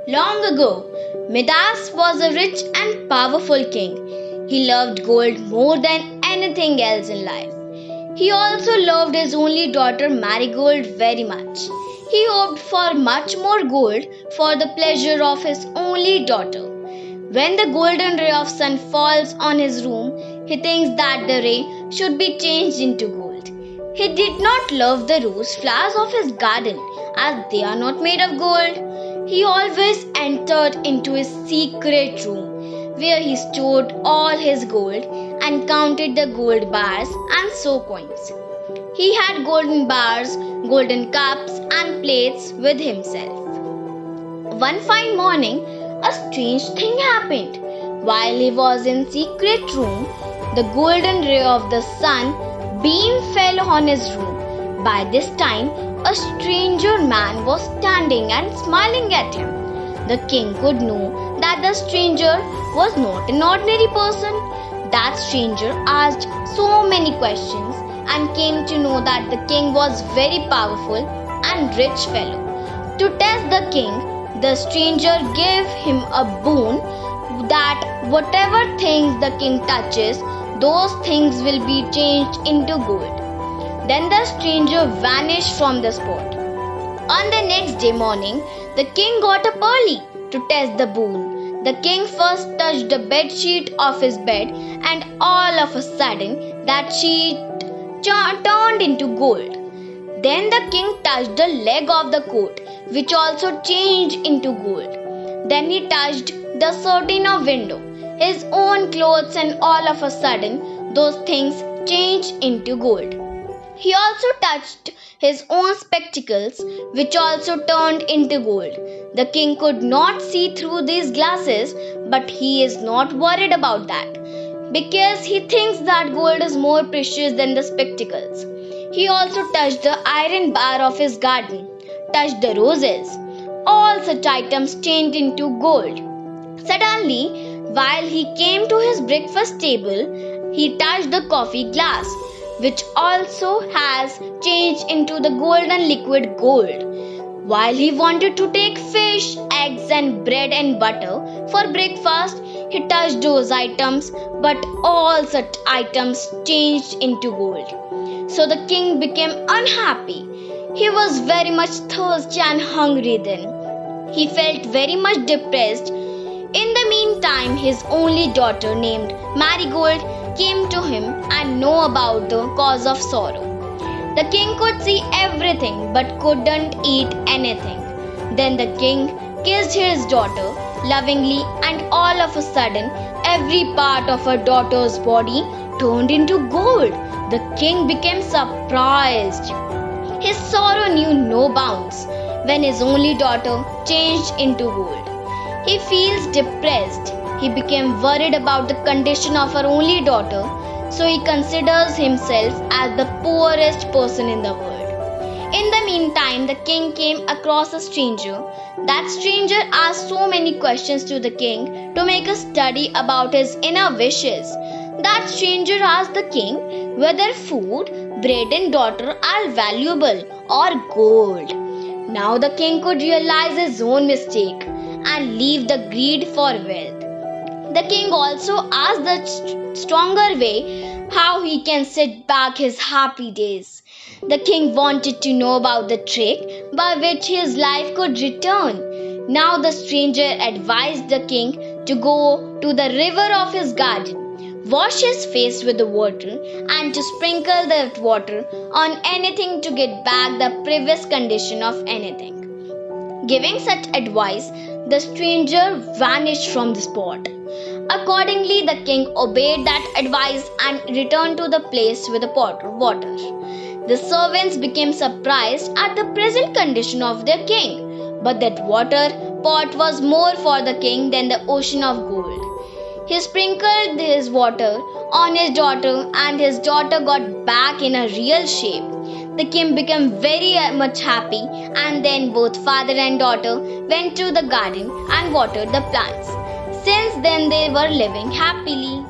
Long ago, Midas was a rich and powerful king. He loved gold more than anything else in life. He also loved his only daughter Marigold very much. He hoped for much more gold for the pleasure of his only daughter. When the golden ray of sun falls on his room, he thinks that the ray should be changed into gold. He did not love the rose flowers of his garden as they are not made of gold. He always entered into his secret room where he stored all his gold and counted the gold bars and so coins. He had golden bars, golden cups and plates with himself. One fine morning, a strange thing happened. While he was in secret room, the golden ray of the sun beam fell on his room. By this time, a stranger man was standing and smiling at him. The king could know that the stranger was not an ordinary person. That stranger asked so many questions and came to know that the king was very powerful and rich fellow. To test the king, the stranger gave him a boon that whatever things the king touches, those things will be changed into gold. Then the stranger vanished from the spot. On the next day morning, the king got up early to test the boon. The king first touched the bed sheet of his bed, and all of a sudden that sheet turned into gold. Then the king touched the leg of the coat, which also changed into gold. Then he touched the curtain of window, his own clothes, and all of a sudden those things changed into gold. He also touched his own spectacles, which also turned into gold. The king could not see through these glasses, but he is not worried about that because he thinks that gold is more precious than the spectacles. He also touched the iron bar of his garden, touched the roses. All such items changed into gold. Suddenly, while he came to his breakfast table, he touched the coffee glass, which also has changed into the golden liquid gold. While he wanted to take fish, eggs and bread and butter for breakfast, he touched those items, but all such items changed into gold. So the king became unhappy. He was very much thirsty and hungry then. He felt very much depressed. In the meantime, his only daughter named Marigold came to him and knew about the cause of sorrow. The king could see everything but couldn't eat anything. Then the king kissed his daughter lovingly, and all of a sudden every part of her daughter's body turned into gold. The king became surprised. His sorrow knew no bounds when his only daughter changed into gold. He feels depressed. He became worried about the condition of her only daughter, so he considers himself as the poorest person in the world. In the meantime, the king came across a stranger. That stranger asked so many questions to the king to make a study about his inner wishes. That stranger asked the king whether food, bread and daughter are valuable or gold. Now the king could realize his own mistake and leave the greed for wealth. The king also asked the stronger way how he can set back his happy days. The king wanted to know about the trick by which his life could return. Now the stranger advised the king to go to the river of his garden, wash his face with the water, and to sprinkle that water on anything to get back the previous condition of anything. Giving such advice, the stranger vanished from the spot. Accordingly, the king obeyed that advice and returned to the place with the pot of water. The servants became surprised at the present condition of their king, but that water pot was more for the king than the ocean of gold. He sprinkled his water on his daughter, and his daughter got back in a real shape. The king became very much happy, and then both father and daughter went to the garden and watered the plants. Since then they were living happily.